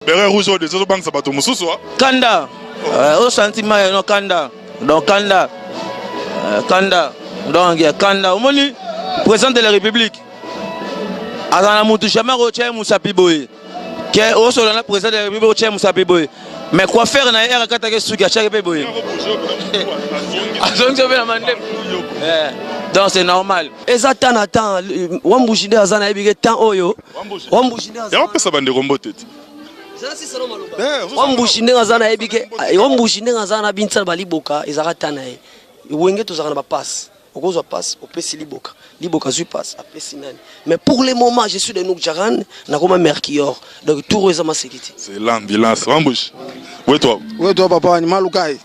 beret rouge au dessus banque ça bateau mususu Kanda au sentiment non Kanda donc Kanda donc Kanda au moni président de la République azana mutu jamais roche Moussa Piboye que au sol na président de la République roche Moussa Piboye mais quoi faire na era kata ke suki acha Piboye azonge be na mandem donc c'est normal exactement temps wambujinde azana ebike temps oyo wambujinde azana ya pesa bande rombo tete wambujinde azana ebike wambujinde azana bintsala baliboka ezaka tana e wenge tozaka na ba passe okozwa passe opesi liboka zui passe apesi nani mais pour le moment je suis de Noukjaran na koma Mercure donc tout est ma sécurité c'est l'ambulance wambush ouais toi papa ni malukai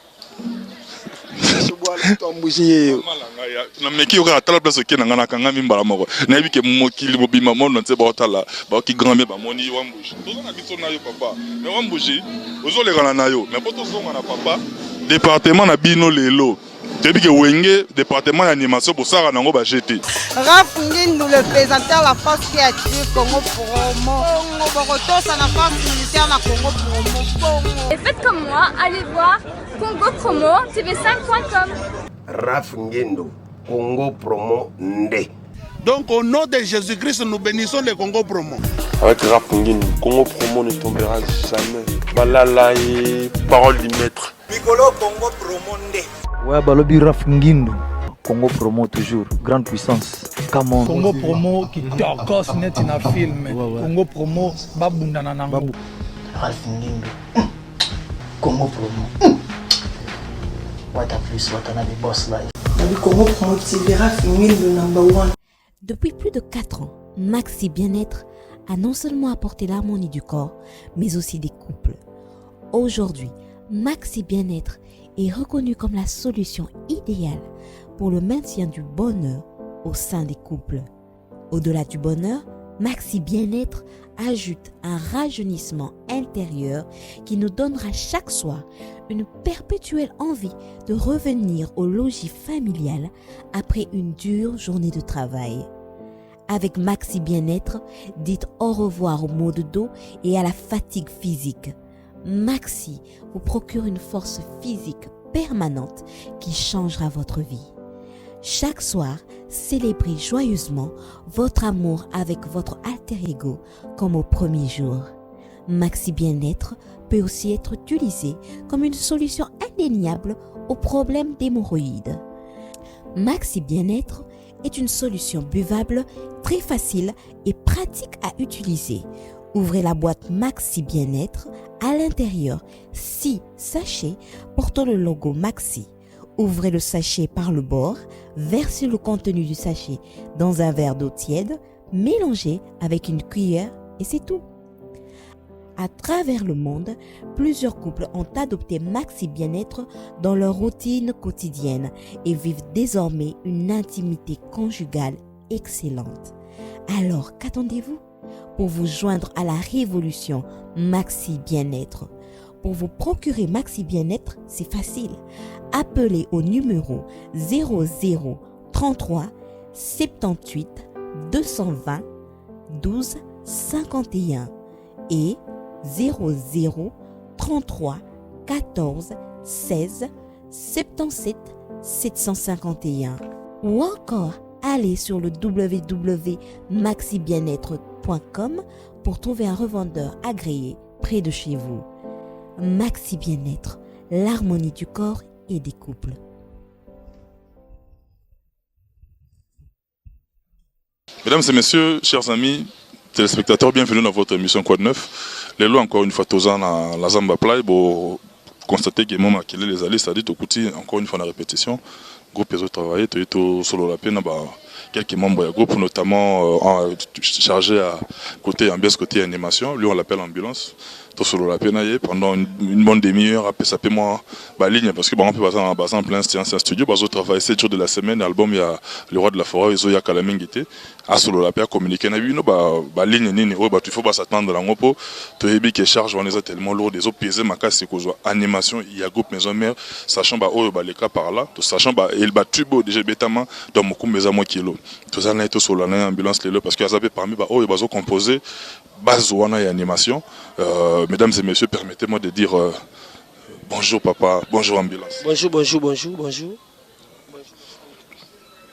na meki oka tala place ke na ngana kanga mimbala moko na yebike mokili bobima mono nte ba otala ba ki grand me ba moni wambushi tozo na biso na yo papa mais wambushi ozo le kana na yo mais poto zonga na papa département na bino lelo tebike wenge département d'animation pour ça nango ba jeter Raph Ngindu le présentateur de la force créative Congo Promo Boroto ça na force militaire na Congo Promo et faites comme moi allez voir Congo Promo tv5.com Raph Ngindu Congo Promo Nde. Donc au nom de Jésus-Christ nous bénissons le Congo Promo. Avec Raph Ngindu Congo Promo ne tombera jamais. Balala et parole du maître. Piccolo Congo Promo Nde. Ouais, Balobi Raph Ngindu Congo Promo toujours, grande puissance. Come Congo Promo qui torcos net in a film. Congo Promo babundana nango. Raph Ngindu Congo Promo. What a plus, what a boss life. Congo Promo TV Raph Ngindu #1. Depuis plus de 4 ans, Maxi Bien-être a non seulement apporté l'harmonie du corps, mais aussi des couples. Aujourd'hui, Maxi Bien-être est reconnu comme la solution idéale pour le maintien du bonheur au sein des couples. Au-delà du bonheur, Maxi Bien-être ajoute un rajeunissement intérieur qui nous donnera chaque soir une perpétuelle envie de revenir au logis familial après une dure journée de travail. Avec Maxi Bien-être, dites au revoir au maux de dos et à la fatigue physique. Maxi vous procure une force physique permanente qui changera votre vie. Chaque soir, célébrez joyeusement votre amour avec votre alter ego comme au premier jour. Maxi Bien-être peut aussi être utilisé comme une solution indéniable aux problèmes d'hémorroïdes. Maxi Bien-être est une solution buvable très facile et pratique à utiliser. Ouvrez la boîte Maxi Bien-être. À l'intérieur, 6 sachets portant le logo Maxi. Ouvrez le sachet par le bord, versez le contenu du sachet dans un verre d'eau tiède, mélangez avec une cuillère et c'est tout. À travers le monde, plusieurs couples ont adopté Maxi Bien-être dans leur routine quotidienne et vivent désormais une intimité conjugale excellente. Alors, qu'attendez-vous pour vous joindre à la révolution Maxi Bien-être? Pour vous procurer Maxi Bien-être, c'est facile. Appelez au numéro 0033 78 220 12 51 et 0033 14 16 77 751 ou encore allez sur le www.maxibienêtre.com pour trouver un revendeur agréé près de chez vous. Maxi Bien-être, l'harmonie du corps et des couples. Mesdames et messieurs, chers amis, téléspectateurs, bienvenue dans votre émission Quoi de Neuf. Les lois, encore une fois, tous en la Zamba Play, pour constater que moment qu'il les alliés, c'est-à-dire au côté, encore une fois, la répétition, groupe les autres travaillés, tu es solo la peine, quelques membres du groupe, notamment chargés à côté ambiance, côté animation, lui on l'appelle ambulance. Tout solo la peine pendant une bonne demi-heure, après ça peut moi ligne parce que on peut passer en plein studio, parce que travailler 7 jours de la semaine, l'album il y a le roi de la forêt, il y a Kalamingité, à solo la peine communiquer na lui ligne nini tu faut pas s'attendre la ngopo, tu es que charge on est tellement lourd des autres pesés ma casse c'est quoi animation, il y a groupe maison mère, sachant les cas par là, tout sachant il tubo déjà bêtement dans mon coup mes amours kilo. Tout ça n'a été solo la ambulance les parce que ça peut parmi composer base wana et animation. Mesdames et messieurs, permettez-moi de dire bonjour papa, bonjour ambulance. Bonjour, bonjour, bonjour, bonjour.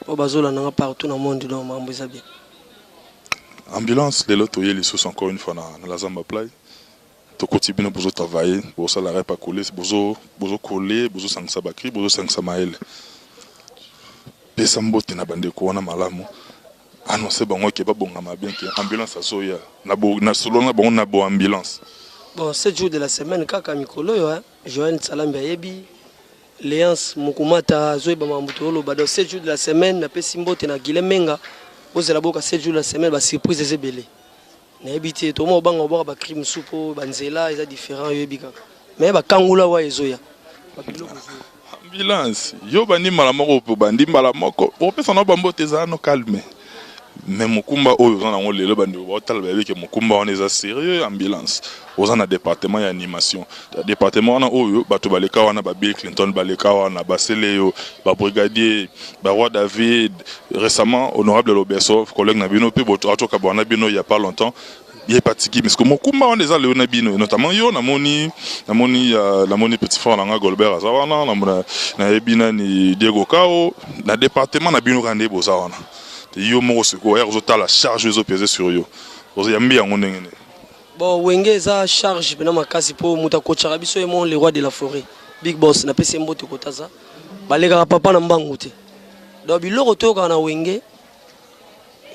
Oh, bazola nanga partout dans le monde, donc mambo ça bien. Ambulance, les lots les sous encore une fois dans la Zamba Play. To kotibino bozo travailler, bozo la repa coller, bozo coller, bozo sangsa bakri, bozo sangsa mael. Pesa mbote na bande ko wana malamu. Annoncer bango ke ba bongama bien que ambulance asoya na solo na bango na bo ambulance. Bon, 7 jours de la semaine kaka mikolo yo hein. Joël Salambi ayebi. Léance Mukumata Zoeba Mamutolo bado 7 jours de la semaine na pesi mbote na Gilemenga. Boze la boka 7 jours de la semaine ba surprise ezebele. Na ebité to mo banga boka ba crime soupo banzela eza différent yo ebika. Mais ba kangula wa ezoya. Ambulance yo bandi mala moko po bandi mala moko. O pesa na bambote za no calme. Mais Mukumba oyo zana ngo lelo bandi ba tal ba ke Mukumba on est sérieux ambulance. Ozana département ya animation. Département wana oyo bato baleka wana ba Bill Clinton baleka wana ba Seleyo, ba brigadier, ba Roi David, récemment honorable Lobeso, collègue na bino pe boto atoka bwana bino il y a pas longtemps. Il est fatigué parce que Mukumba on est allé na bino notamment yo na moni petit frère na Golbert azawana na ebina ni Diego Kao na département na bino kande bozawana. Yo moko seko ya kozota la charge zo peser sur yo. Ozo yambi yango ndengene. Bon, Wenge za charge pena makasi po muta kocha biso emo le roi de la forêt. Big boss na pese mbote kotaza. Balega papa na mbangu te. Donc biloko toka na Wenge.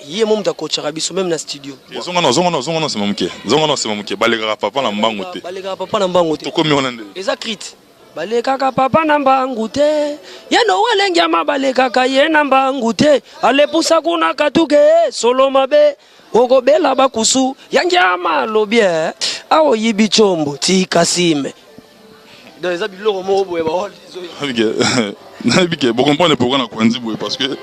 Yé mo muta kocha biso même na studio. Zonga c'est mamuke. Zonga c'est mamuke. Balega papa na mbangu te. Balega papa na mbangu te. To komi onande. Eza crit. Balega papa na mbangu te. Yano walengi ama balega ka ye na mbangu te. Ale pusa kuna katuke solo mabe. Oko bela bakusu yanjama lobie awo yibi chombo tikasime dans les abiloko mo boye ba Nabike vous comprenez pourquoi on a coincé parce que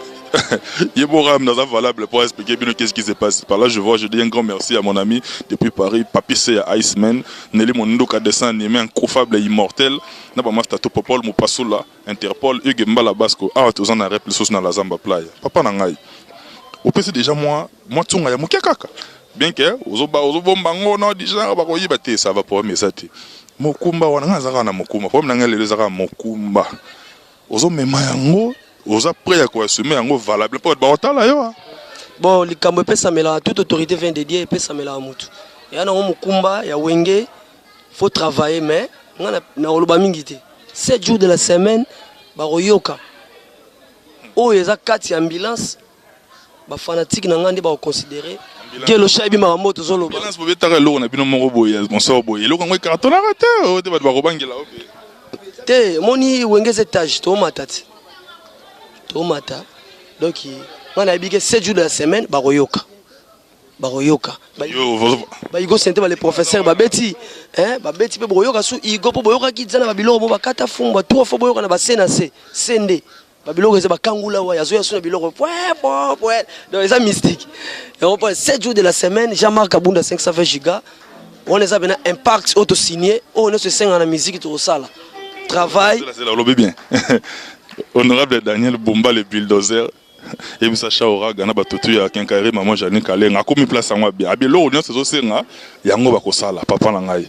Yeboram n'a pas valable pour expliquer bien qu'est-ce qui se passe. Par là je dis un grand merci à mon ami depuis Paris Papi C à Iceman Nelly Mondo ka dessin animé incroyable et immortel na ba master to Popol mo pasula Interpol Hugues Mbala Basco ah tous en a répliqué sur la Zamba Playa papa na ngai. Au PC déjà moi tunga ya mukia kaka bien que ozobomba ngona déjà ba koyiba te ça va pour mesati Mukumba wana ngazaka na Mukumba pour mnanga lelo zaka Mukumba ozomema yango oza prêt à quoi assumer yango valable pour ba otala yo bon likambo pesa mela toute autorité vient de dire pesa mela mutu ya na Mukumba ya Wenge faut travailler mais ngana na oloba mingi te 7 jours de la semaine ba royoka o eza 4 ambulance ba fanatique na ngande ba considérer que le chaibi ma moto zolo ba balance bobe tara lo na bino moko boye monso boye lo ngwe carton arrêté o te ba robangela o te moni Wenge étage to matati to mata donc ngana bige 7 jours de la semaine ba royoka ba igo sente ba les professeurs ba beti ba beti pe boyoka su igo po boyoka kizana ba biloko ba kata fumba 3 fois boyoka na ba senase sende Babylone c'est bakangula wa yazo yaso na biloko donc c'est mystique et on prend 7 jours de la semaine Jean-Marc Abunda 520 giga on les a bien impact auto signé on est se sing en musique tout ça là travail c'est là le bien honorable Daniel Bomba le bulldozer et bisa shaora gana batutu ya kenkari maman Janine Kale ngakomi place ngwa bien abelo on se zo senga yango bakosala papa na ngai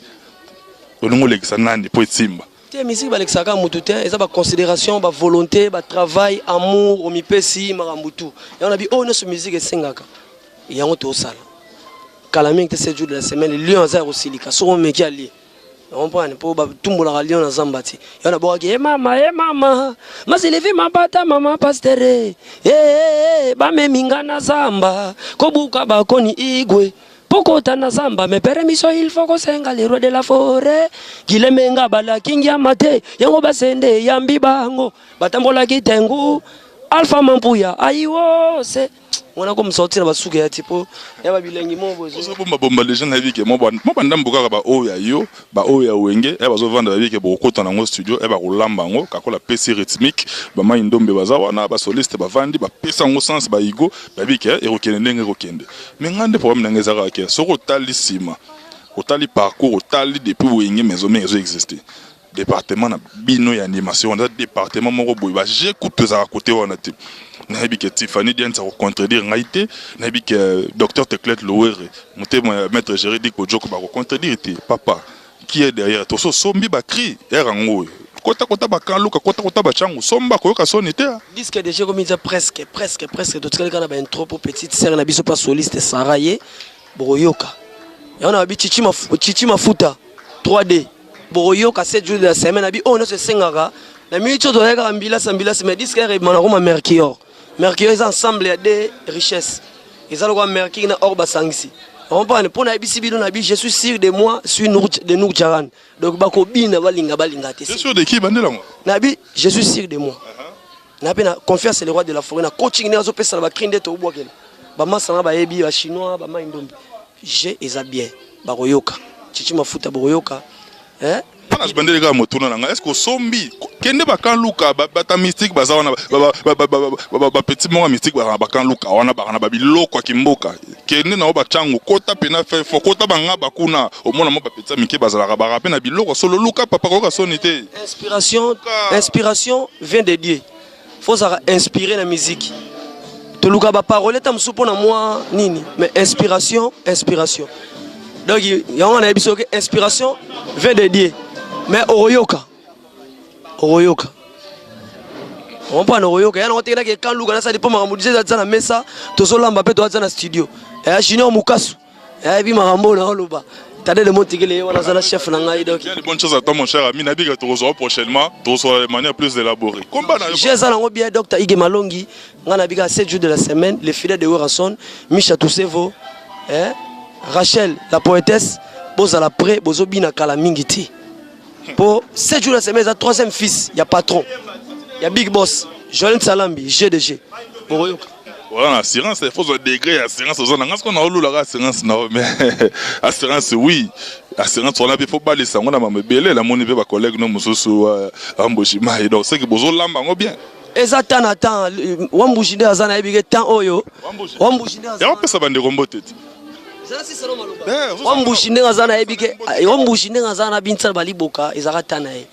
olingo lekisa nandi po etimba te musique balexaka mutu te eza ba considération ba volonté ba travail amour omipesi marambutu et on a dit oh notre musique esengaka yango to sala kala mingi te 7 jours de la semaine lion za rosilika so on meki ali on prend pour ba tumbola lion na zambati et on a boka e mama mazilevi mabata mama pastere ba me minga na zamba kobuka ba koni igwe Pokota na zamba me permiso il faut ko senga le roi de la forêt Gilemenga bala kingia mate yango basende yambi bango batambola kitengu alpha mampuya ayiwo se wana ko msortir basuke ya tipo ya babilengi mobo zo bomba les gens na vie que mo bandambuka ba oya yo ba oya Wenge e bazo vendre vie que bokota na ngo studio e ba kolamba ngo kakola PC rythmique ba mai ndombe bazawana ba soliste ba vandi ba pesa ngo sens ba igo ba vie que e rokende ndenge rokende mais ngande problème nangeza ka ke soko tali sima otali parcours otali depuis Wenge maison exister département na bino ya animation na département moko boy ba j'ai coupé à côté wana te na bi que Tiffany Diane ça contredire ngaité na bi que docteur Teclet Lower monté maître juridique pour Joko ba contredire te papa qui est derrière to so sombi ba cri erango kota ba kanluka kota ba changu somba ko ka sonité disque déjà comme il dit presque tout ce qu'on a ben trop petite sœur na biso pas soliste Saraye Boroyoka et on a bi Chichi Mafuta 3D Boroyoka 7 jours de la semaine abi on se sengara la minute de la ambila mais disque est manaroma Mercure est ensemble a des richesses ils ont le Mercure na orba sangisi on parle pour na bisi bidon na bi je suis sûr de moi suis de Nour Jaran donc bako bina balinga te c'est sûr de qui bandela moi na bi je suis sûr de moi na pe na confiance le roi de la forêt na coaching na zo pesa ba krinde to bwakela ba masana ba yebi ba chinois ba maindombi j'ai eza bien Boroyoka Chichi Mafuta Boroyoka Pana je bandele ga motuna nanga est-ce que sombi kende ba kan luka ba ta mystique ba zawana ba petit mo mystique ba kan luka wana ba biloko kimboka kende na ba changu kota pena fe fo kota banga ba kuna au mona mo ba petit mike ba zala ba rapena biloko solo luka papa ko ka sonité inspiration vient de Dieu faut ça inspirer la musique to luka ba parole ta msupo na moi nini mais inspiration donc il y a un épisode que inspiration vient de Dieu mais Oroyoka on prend Oroyoka ya na otela ke kan luka na ça dépend makamudise za na mesa to so lamba pe to za na studio et junior mukasu et bi makambo na oloba tade de montigele wana za na chef na ngai donc il y a de bonnes choses à toi mon cher ami na bi que tu reçois prochainement tu reçois de manière plus élaborée combat na j'ai ça ngo bien docteur Ige Malongi ngana bi ka 7 jours de la semaine les fidèles de Werason Misha Toussevo Rachel la poétesse boza la pré bozo bina kala mingiti pour 7 jours de la semaine la troisième fils il y a patron il y a big boss Joël Salambi GDG Boroyoka voilà l'assurance il faut un degré assurance aux gens qu'on a la assurance non mais assurance oui assurance on a il faut pas laisser on a même belé la moni ba collègue no mususu amboshima et donc c'est que bozo lamba ngo bien exactement attends wambujinde azana ebige temps oyo wambujinde azana ya pesa bande rombo tete wambushi ngazana ebike wambushi ngazana bintsala baliboka ezakatana e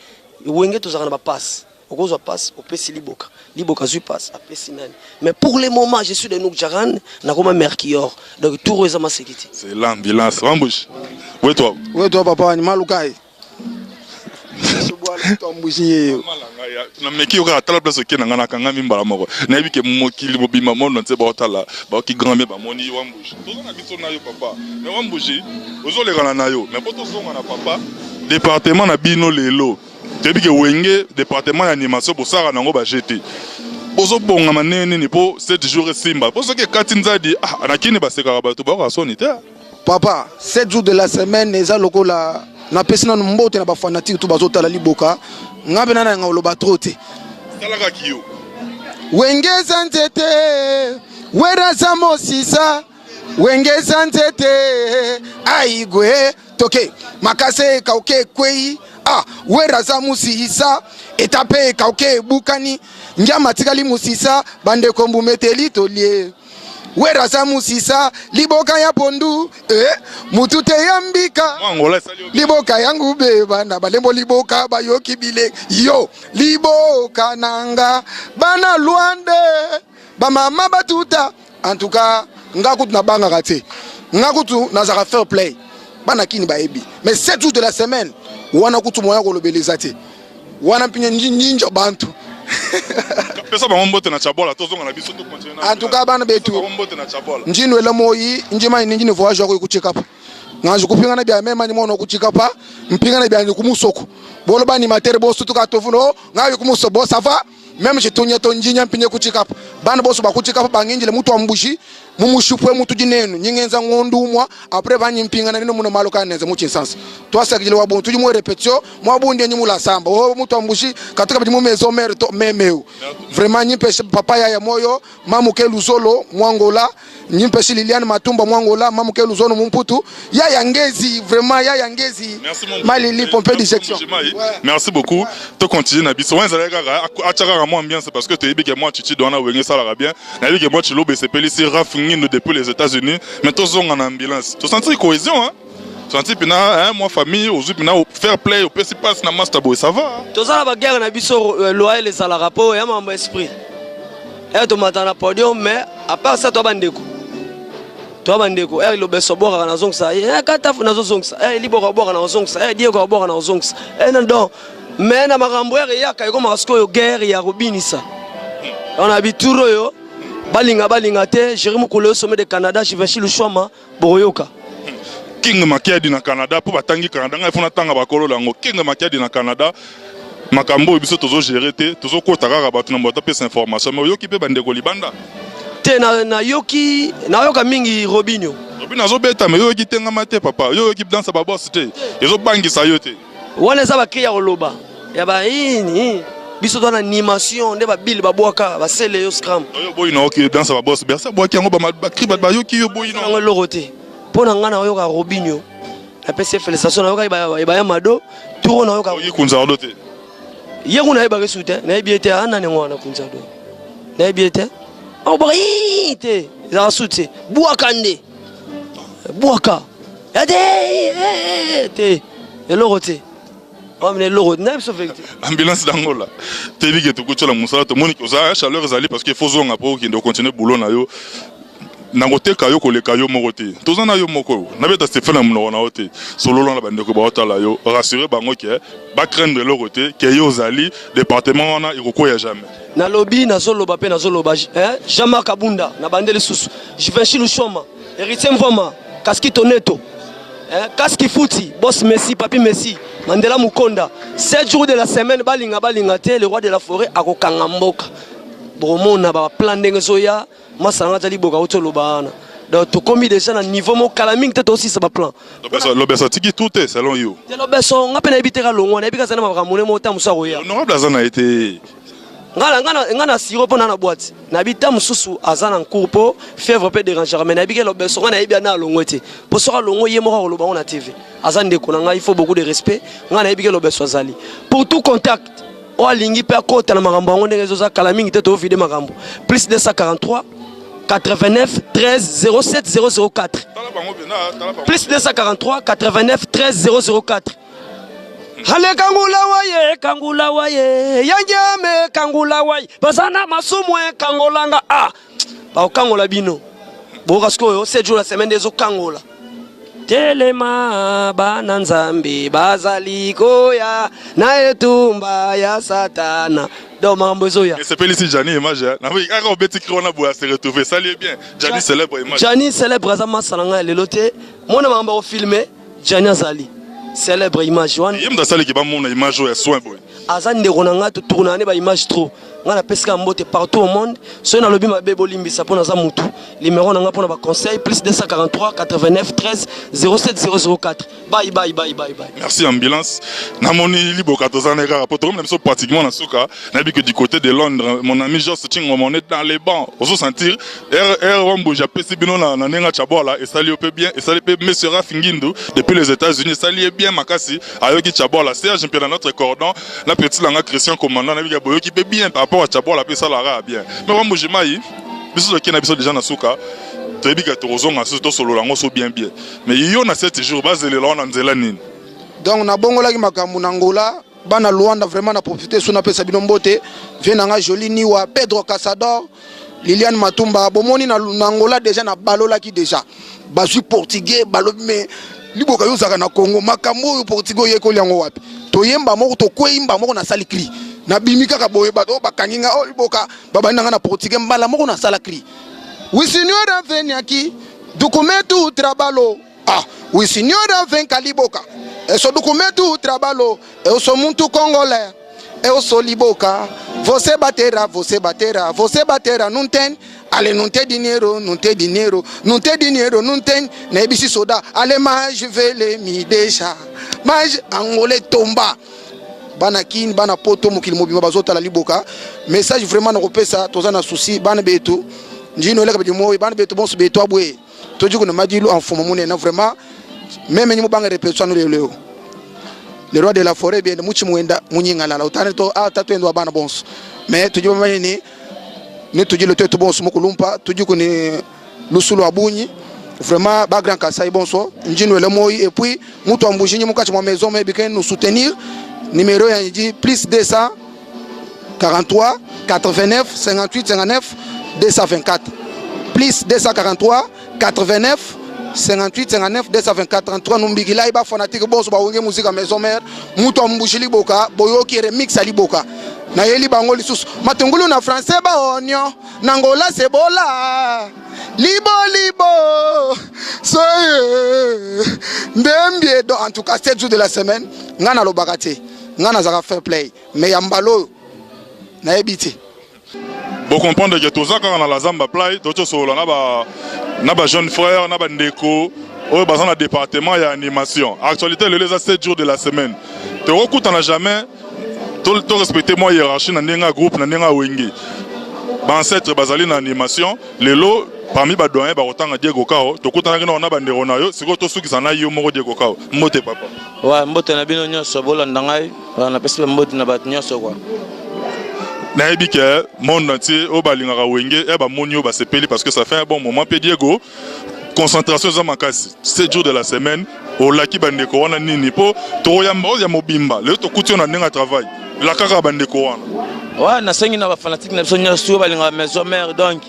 wenge tozakana ba passe okozwa passe opesi liboka zui passe apesi nani mais pour le moment je suis de Nour Jaran na koma Mercure donc tout reza ma sécurité c'est l'ambulance wambushi ouais toi papa ni malukai na meki yo ka tala place ke na ngana kanga mimbala moko na ebike mokili bobima mono nse ba tala ba ki grand-mère ba moni wambushi tozo na biso na yo papa mais wambushi ozo le kana na yo mais poto zonga na papa département na bino lelo tebike wenge département ya animation bo sara nango ba jeter bozo bonga manene ni po 7 jours simba po soki kati nzadi anakini baseka ba to ba ka sonité papa 7 jours de la semaine eza lokola na pesina mbote na ba fanatique to bazotala liboka ngabe nana ngoloba trote talaka kiyo wengeza nzete weraza mosisa wengeza nzete aigwe toke makase kauke kwei weraza musisa etape kauke bukani njama tikali musisa bande kombu meteli tolie weraza musisa liboka ya pondu mutute ya mbika liboka yangu beba na balembo liboka bayoki bile yo liboka nanga bana luande bamama batuta en tout cas ngakutu na banga kate ngakutu na zaka fair play bana kini baebi mais 7 jours de la semaine wana kutu moya ko lobelezate wana pinya ninja bantu pesa ba mbote na chabola tozonga na biso to continuer en tout cas bana betu mbote na chabola njino ele moyi njima ninjine voyage ko kucheka pa ngaje kupinga na bia mema ni mono kucheka pa mpinga na bia ni kumusoko bolo bani matere bosu to ka tovuno ngaye kumuso bo sava même je tonya to njinya mpinye kucheka pa bana bosu ba kucheka pa banginjile mutu ambushi mumushupwe mutu jinenu nyingenza ngondumwa après banyi mpinga na nino muno maloka neze mu chinsansa to asakile wa bontu mu repetition mo abunde nyi mula samba o mutu ambushi katika bimu mezo mer to memeu vraiment nyi pese papa ya moyo mamuke luzolo mwangola nyi pese Liliane Matumba mwangola mamuke luzolo mumputu ya yangezi vraiment ya yangezi mali li pompe d'injection merci beaucoup to continuer na biso wanza kaka achaka mo ambiance parce que te yebike moi chichi dona wenge sala bien na yebike moi chilo BCP li si rafungi depuis les États-Unis mais tous ont en ambulance tu sens cohésion hein Senti pina moi famille aujourd'hui pina fair play au PC passe na master boy ça va. Tous ça la guerre na biso loyal les ala rapport ya mambo esprit. Et to matana podium mais à part ça to bandeko. To bandeko lo beso bora na zongsa. Kata na zongsa. Libora bora na zongsa. Diego bora na zongsa. Non. Mais na makambo ya ka ko masko yo guerre ya robinisa. On a bituro yo balinga te Jérémy Koulé sommet de Canada je vais chez le Chouama Boroyoka. King Makiadi na Canada pour batangi Canada ngai fona tanga bakolo lango King Makiadi na Canada makambo biso tozo gérer te tozo kota kaka batu na mbota pesa information mais yoki pe bandeko libanda te na yoki na yoka mingi Robinho zo beta mais yoki tenga mate papa yoki dansa ba boss te ezo bangisa yo te wana za bakria oloba ya ba ini biso dans animation nde ba bill ba boaka ba sele yo scram yo boy na yoki dansa ba boss bersa boaki yango ba kri ba yoki yo boy na ngo lorote pona ngana yoka Robinho la PC félicitation na yoka ba ya mado turo na yoka yi kunza odote yego na yeba resute na yebiete ana ne ngwana kunza do na yebiete o ba ite za sute buaka nde buaka te elorote amene lorote na biso vecte ambulance d'Angola tebi ke to kochola musala to moni ko za chaleur zali parce que faut zonga po ki ndo continuer boulot na yo nangoteka yo koleka yo moko te tozana yo moko na beta Stéphane muno na ote solo na bandeko ba otala yo rassurer bango ke ba craindre le côté ke yo zali département wana iroko ya jamais na lobby na zoloba pe na zoloba Jean-Marc Kabunda na bandele susu je vais chez le Choma héritier Mvoma Kaski Toneto Kaski Futi boss Messi papi Messi Mandela Mukonda 7 jours de la semaine balinga te le roi de la forêt akokanga mboka bomona ba plan ndenge zoya masanga tali boka otolobana donc to komi déjà na niveau mo kalaming te aussi ça ba plan l'obesa tiki tout est selon you te l'obeso ngapena ibiteka longwa na ibika sana makamune mo ta musa roya non blaza na été ngana siro pona na boîte na bita mususu azana nkurpo fièvre peut déranger mais na ibika l'obeso ngana ibia na longwete po sora longo yemo ko loba na TV azande ko nga il faut beaucoup de respect ngana ibika l'obeso azali pour tout contact o alingi pe akota na makambo ngo ndenge zoza kalaming te to vide makambo plus 243 89 13 07 004 plus 243 89 13 004 Hale kangula waye yanjame kangula waye bazana masumwe kangolanga ba kangola bino bo kasko yo 7 jours la semaine des kangola telema bana nzambe bazali koya na etumba ya satana do mambo zoya et c'est ici Jani image na oui quand beti krona boya se retrouver ça lui bien Jani célèbre image Jani célèbre azama salanga lelote mona mambo o filmer Jani azali célèbre image wan yemda sali ki ba mona image ya soin boy azande ronanga to tourner ba image trop ngana pesika mbote partout au monde so na lobi mabe bolimbisa pona za mutu numéro nanga pona ba conseil plus 243 89 13 07 004 bye merci ambulance na moni liboka tozana ka rapport même so pratiquement na suka na bi que du côté de Londres mon ami Joss Ting on est dans les bancs on se sentir Wambo japesi bino na nenga chabola et sali peu bien et sali peu monsieur Rafingindo depuis les États-Unis sali bien makasi ayoki chabola Serge Pierre notre cordon la petite langa Christian commandant na bi ka boyoki peu bien pour chabola pe salara bien mais Wambo jemai biso ki na biso déjà na suka tebi ka tozonga to solo lango so bien mais yo na 7 jours bazele la na nzela nini donc na bongola ki makambu na Angola bana Luanda vraiment na profiter suna pesa bino mbote venanga joli niwa Pedro Casador Liliane Matumba bomoni na Angola déjà na balola ki déjà bazui portugais balo mais liboka yo zaka na Congo makambo yo portugais yeko liango wapi to yemba moko to kweyimba moko na sali cri na bimika ka boye bato bakanginga o liboka baba nanga na portugais mbala moko na sala cri oui signora veni aqui documento trabalho oui signora vem caliboca eu sou documento trabalho eu sou muito congolês eu sou liboca você baterá não tem ale não tem dinheiro não tem na ebisi soda ale mais vele me deixa mas angole tomba bana kin bana poto mokili mobima bazota la liboka message vraiment na kopesa tozana souci bana betu njino leka bidi moyi bana betu bonso betu abwe tojuko na madilu en forme monena vraiment même ni mobanga répétition no leo le roi de la forêt bien muchi muenda munyinga la utane to tatu endo bana bonso mais tujuko mani ni tujilo tetu bonso mokulumpa tujuko ni lusulu abunyi vraiment ba grand Kasai bonsoir njino le moi et puis mutu ambujinyi mukachi mo maison mais bien nous soutenir numéro ya dit plus 243 89 58 59 224 plus 243 89 58 59 224 33 numbigila iba fanatique boso ba wenge musique maison mère mutu ambujili boka boyoki remix ali boka na yeli bango lisusu matungulu na français ba onyo nangola sebola libo soye ndembie do en tout cas 7 jours de la semaine ngana lo bakate ngana zaka fair play mais yambalo na ebiti bon comprendre que tout ça quand on a la zamba play d'autres solo na ba jeune frère na ba ndeko au bazan na département ya animation actualité les 7 jours de la semaine te recoute na jamais tout respecter moi hiérarchie na ndenga groupe na ndenga wenge ba ancêtre bazali na animation lelo parmi ba doyen ba rotanga Diego Kao to kutana kina na ba ndero na yo siko to suki sana yo moko Diego Kao mbote papa wa mbote na bino nyonso bolanda ngai na pesi mbote na bat nyonso kwa na yebi ke monde entier o balingaka wenge e ba moni o ba sepeli parce que ça fait un bon moment pe Diego concentration za makasi 7 jours de la semaine o laki ba ndeko wana nini po to ya mobimba le to kuti na ndenga travail la kaka ba ndeko wana wa na sengi na ba fanatique na biso nyonso balinga maison mère donc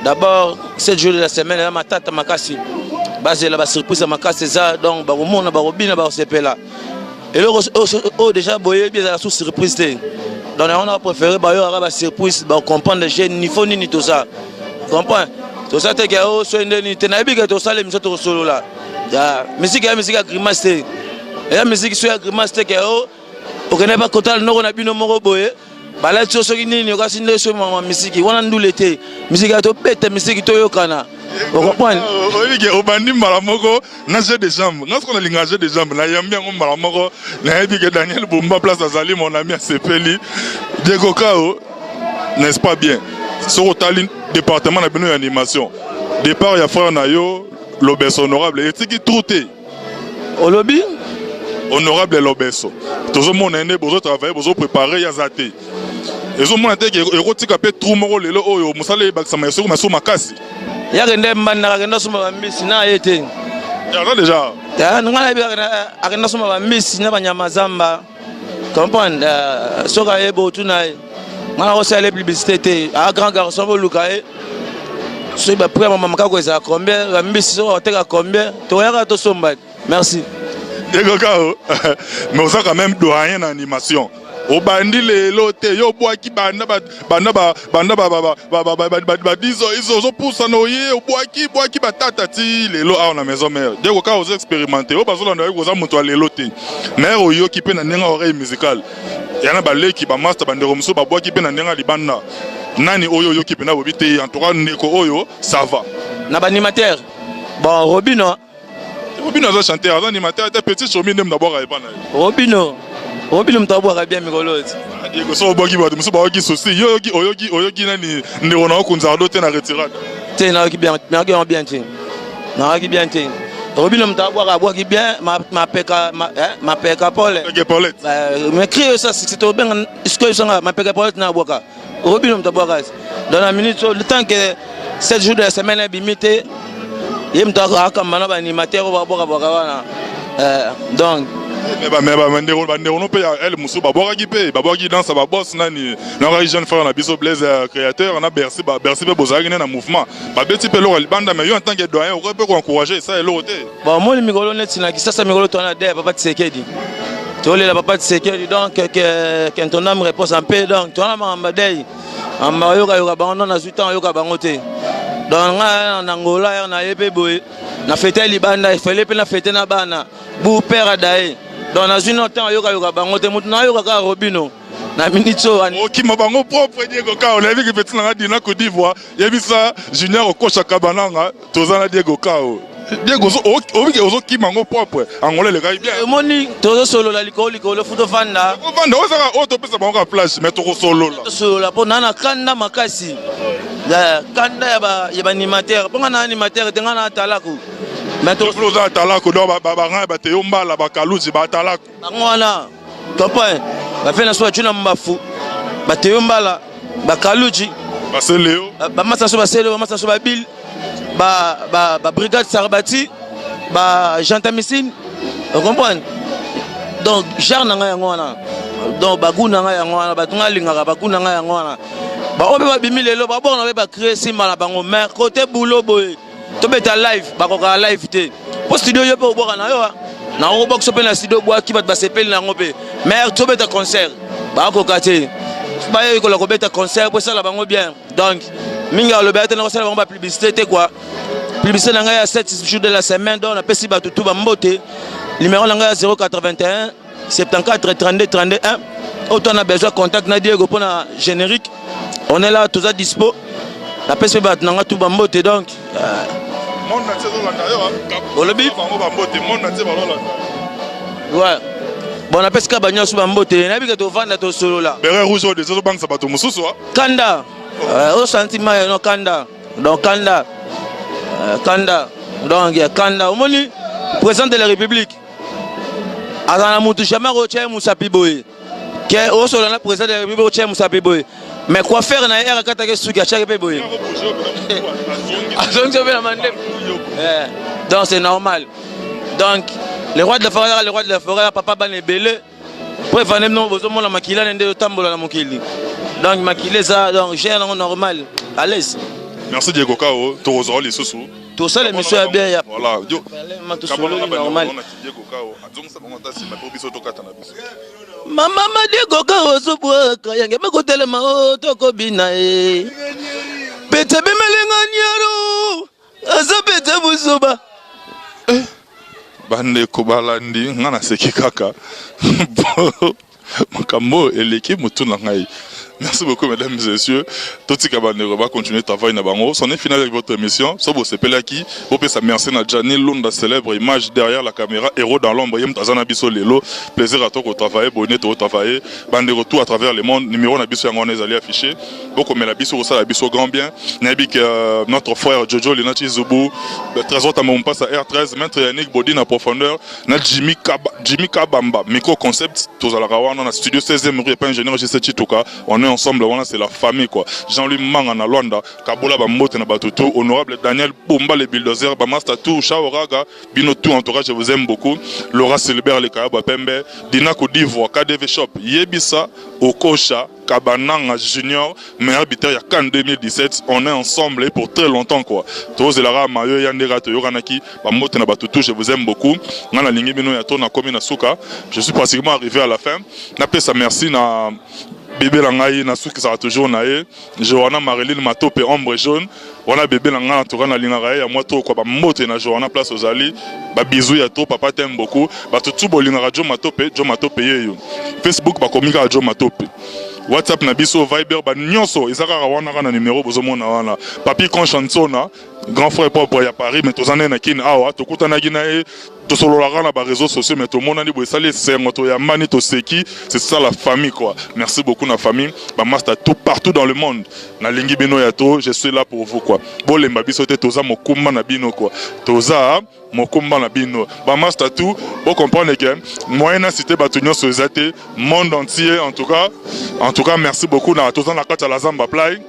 d'abord 7 jours de la semaine la matata makasi basé la ba surprise makasi za donc ba romona ba robina ba sepela et le déjà boye bien la sous surprise té donc on a préféré ba yo ba surprise ba comprendre les jeunes niveau ni tout ça comprends tout ça te que o so ndeni te na biga to sale miso to solo là ya musique ya grimace té et la musique sur grimace té que o connaît pas total no na bino moko boye bala tso soki nini okasi nde so mama musique wana ndulete musique to bête musique to yokana on comprend oyi obandi mbala moko na jeu de jambes na ce qu'on a lingage de jambes na yambi ngo mbala moko na yebi que Daniel Bumba place azali mon ami Sepeli Diego Kao n'est-ce pas bien sur au département na bino animation départ ya frère na yo l'obeso honorable et qui trouté au lobby honorable l'obeso toujours mon aîné bozo travailler bozo préparer ya zaté ezo mona te ke erotika pe trou moko lelo oyo musale bakisa mayeso maso makasi ya rende mbanda rende suma bambisi na yete ya déjà ya ngana bi rende suma bambisi na banyama zamba comprendre soka yebo tuna ngana ko sale publicité te a grand garçon bo lukae so ba prix mama makako eza combien bambisi so oteka combien to yaka to somba merci Diego Kao mais ça quand même doyen en animation au bandi lelo te yo boaki banda dizo izo poussa no ye boaki batata ti lelo a na maison mère Diego Kao os expérimenter o bazola na yo za muto lelo te mère oyo ki pe na nenga oreille musicale yana baleki ba master bandero muso ba boaki pe na nenga libanda nani oyo yo ki pe na bobite en tout cas ndeko oyo ça va na ba animateur bon Robino a chanté à l'animateur, était petit chemin d'abord à Epana. Robino mtabwa bien mikoloti. Diego so bogi ba muso ba ogi sosi oyogi nani ne ona ko nzardo te na retirade. Te na ki bien, na ki bien tin. Na ki bien tin. Robino mtabwa ba ki bien ma peka Paul. Peka Paul. Mais crie ça c'est au bien est-ce que ça ma peka Paul na boka. Robino mtabwa dans la minute le temps que 7 jours de la semaine bimité yemta aka mana ba animateur ba boka wana donc mais ndero no pe elle musu ba boka ki pe ba boka ki danse ba boss nani na jeune frère na biso Blaise créateur na Bercy pe bozaki na mouvement ba beti pe lo libanda mais yo en tant que doyen on peut encourager ça et l'autre bon moi le mikolo net na kisasa mikolo to na de papa Tsekedi to le la papa Tsekedi donc que ton âme repose en paix donc to na mamba dei amba yo ka bango na 8 ans yo ka bango te donc en Angola na yepe boy na fête libanda il fallait pe na fête na bana bu père dae donc na une temps yo ka bango te mutu na yo ka Robino na minito o ki mabango propre Diego Kao la vie que petit na dina Côte d'Ivoire yebisa junior okocha kabananga tozana Diego Kao Diego ozo ki mango propre Angola le ga bien moni tozo solo la likolo futo fanda osaka o to pesa bango plage mais to solo la po nana kanda makasi la kanda ya ba animateur ponga na animateur tenga na talaku mais to floza talaku do ba ran ba te yombala ba kaluzi ba talaku ngwana topa ba fena so tuna mbafu ba te yombala ba kaluji ba seleo ba masa so ba seleo ba masa so ba bil brigade Sarbati, Jantamissine, vous comprenez? Donc, genre nanga yangwana. Donc, bagou nanga yangwana, batunga lingara, bagou nanga yangwana. On peut pas bimile lo, on peut pas créer si mal à bango. Mais côté boulot boy, tu peux être live, bakoka live té. Pour studio yo peut boire na yo. Na on box open na studio bois qui va te passer pel na ngopé. Mais tu peux être concert, bakoka té. Ba yo ko la ko beta concert pour ça la bango bien. Donc, minga le beta na ko ça bango ba publicité quoi. Publicité nanga ya 7 jours de la semaine, donc on a pesi ba tout ba mboté. Numéro nanga 081 74 32 31. Autant on a besoin de contact na Diego pour la générique. On est là, tous à dispo. La peste bat nanga tout bambote donc. Ouais. Bon, la peste kabanya sous bambote. Na bi que to vendre to solo là. Béré rouge de zo bank sabato mususu. Kanda. Au sentiment no Kanda. Donc Kanda. Kanda. Donc Kanda. Omoni président de la République. Azana mutu jamais roche Musapi Boy. Qui au solo la président de la République roche Musapi Boy. Mais quoi faire na era katake suki chaque pays. Donc c'est normal. Donc les rois de la forêt, papa ban belé. Pour venir nous besoin la makila ndé tambola la mokili. Donc makile ça donc j'ai normal. À l'aise. Merci Diego Kao, to ozoli susu. Tout ça les messieurs bien. Voilà. Yo. Normal. Diego Kao, azongisa bangata si mapobiso to katana biso. Mama Diego Kao soboka yange makotele ma toko bina e. Pete bimelenga nyaro. Asa pete busoba. Bande kobalandi ngana seki kaka. Makambo eleki mutu na ngai. Merci beaucoup, mesdames et messieurs. Toti Kabanero va continuer de travailler dans Bango. C'en est fini avec votre émission. Sobo Sepelaki. Vous pouvez s'amercer à Gianni Lunda, célèbre image derrière la caméra. Héros dans l'ombre. Yem Tazana Biso Lelo. Plaisir à toi de travailler. Bonnet de travailler. Bandero tout à travers le monde. Numéro Nabiso Yangonais allé afficher. Beaucoup mais la Biso ça la Biso grand bien. Nabik notre frère Jojo Linachi Zubu. Trésor Tamompa sa R13. Maître Yannick Bodine en profondeur. Na Jimmy Kabamba. Micro concept. Tous à la Rawana. On a studio 16e rue et pas ingénieur G7 Chituka. On est ensemble, voilà, c'est la famille quoi. Jean-Louis Manga na Luanda, Kabola Bambote na Batutu, honorable Daniel Bomba les Bulldozer, Bamasta Tou, Chaoraga, Bino tout entourage, je vous aime beaucoup. Laura Silbert les Kayaba Pembe, Dina Kodivoire, KDV Shop, Yebisa, Okocha, Kabananga Junior, meilleur arbitre il y a qu'en 2017, on est ensemble pour très longtemps quoi. Tous les Lara Mayo Yandera Toyoranaki, Bambote na Batutu, je vous aime beaucoup. Nana Lingi Bino Yato na Komi na Souka, je suis pratiquement arrivé à la fin. Napé sa merci na bébé langai na souki ça toujours naé Johanna Marilyn Matope ombre jaune wana bébé langa en tout cas na lingara ya moi to quoi ba mote na Johanna place aux ali ba bisou ya to papa t'aime beaucoup ba tout bolingara Jo Matope yeyo Facebook ba komika Jo Matope WhatsApp na biso Viber ba nyonso ezaka wana kana numéro bozomona wana papi Conchansona grand frère propre ya Paris mais tozane na kin awa to kutana ginae to solo la na ba réseaux sociaux mais to mona ni bo sali sengoto ya mani to seki c'est ça la famille quoi. Merci beaucoup na famille ba master tout partout dans le monde na lingi bino ya to je suis là pour vous quoi. Bolemba biso te toza mokumba na bino quoi. Toza mokumba na bino ba master tout pour comprendre que moyen cité batunyo sozate monde entier en tout cas merci beaucoup na toza na kata la Zamba Play.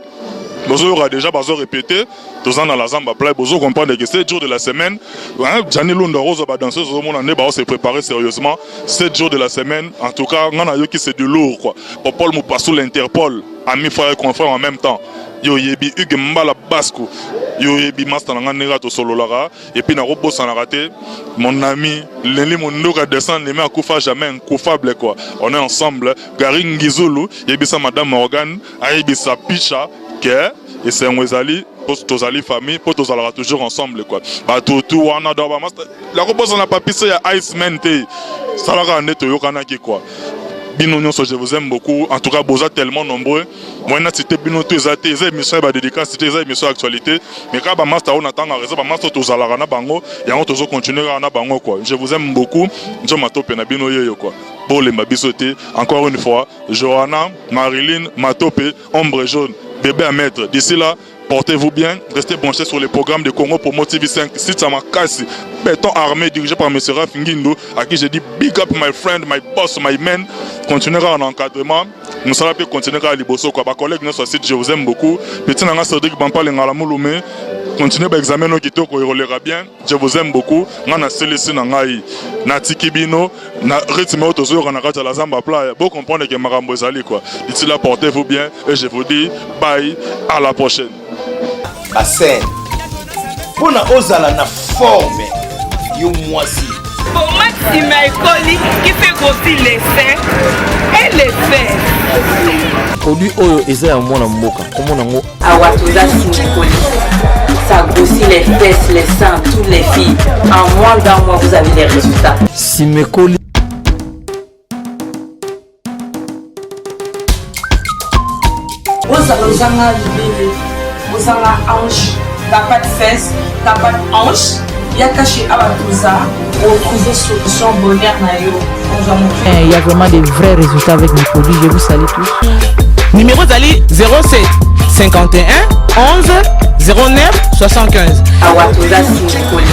Bozo aura déjà bazo répété, tous ans dans la Zamba Play, bozo comprendre que 7 jours de la semaine, Gianni Lunda Rose va danser au monde année, se préparer sérieusement. 7 jours de la semaine, en tout cas, on a eu qui c'est du lourd quoi. Popol mou passou l'Interpol, ami frère et confrère en même temps. Yo yebi Hugues Mbala Basco, yo yebi Master Nanga to solo lara, et puis na robo sans la rater, mon ami, Lenli Mondoka descend les mains à Koufa jamais incoufable quoi. On est ensemble, Gary Ngizulu, yebi sa Madame Morgan, yebi sa Picha. Et c'est un Wezali, pour tous les familles, pour tous les toujours ensemble quoi. Bah tout on adore master. La repose on a pas pissé à Iceman T. Ça la rend net yokana qui quoi. Binonio je vous aime beaucoup. En tout cas vous êtes tellement nombreux. Moi na cité bino tous até émission ba dédicace c'était émission actualité. Mais quand ba master on attend raison ba master tous ala na bango et on toujours continuer na bango quoi. Je vous aime beaucoup. Jo Matope na bino yeyo quoi. Bolemba bisoté encore une fois Johanna Marilyn Matope ombre jaune. Bébé à mettre. D'ici là, portez-vous bien. Restez branchés sur les programmes de Congo Promo TV 5. Site Samakasi. Béton armé dirigé par M. Raph Ngindo, à qui j'ai dit big up my friend, my boss, my man. Continuera en encadrement. mosala mpe continue kaka liboso kwa bacollègue nyonso asite je vous aime beaucoup petit nanga Cédric Bampale ngala mulume continuer baexamen no kitoko ekoleka bien je vous aime beaucoup nga nasilisi na ngai natiki bino na rythme oyo tozoyoka na kati ya la Zamba Playa bo comprendre ke makambo ezali quoi d'ici là portez-vous bien et je vous dis bye à la prochaine Asen mpona ozala na forme yo mwasi pour Maxime Ekoli qui fait grossir les seins et les fesses. Produit Oyo eza ya mwana mboka comment nango Awatoza Simekoli. Ça grossit les fesses, les seins, toutes les filles. En moins d'un mois, vous avez les résultats. Simekoli. Ozanga libele, ozanga hanche, t'as pas de fesses, t'as pas de hanche. Yakashi Abatuza, retrouver solution bonheur nayo. Il y a vraiment des vrais résultats avec mes produits. Je vous salue tous. Numéro d'Ali 07 51 11 09 75. Awatoza Simekoli.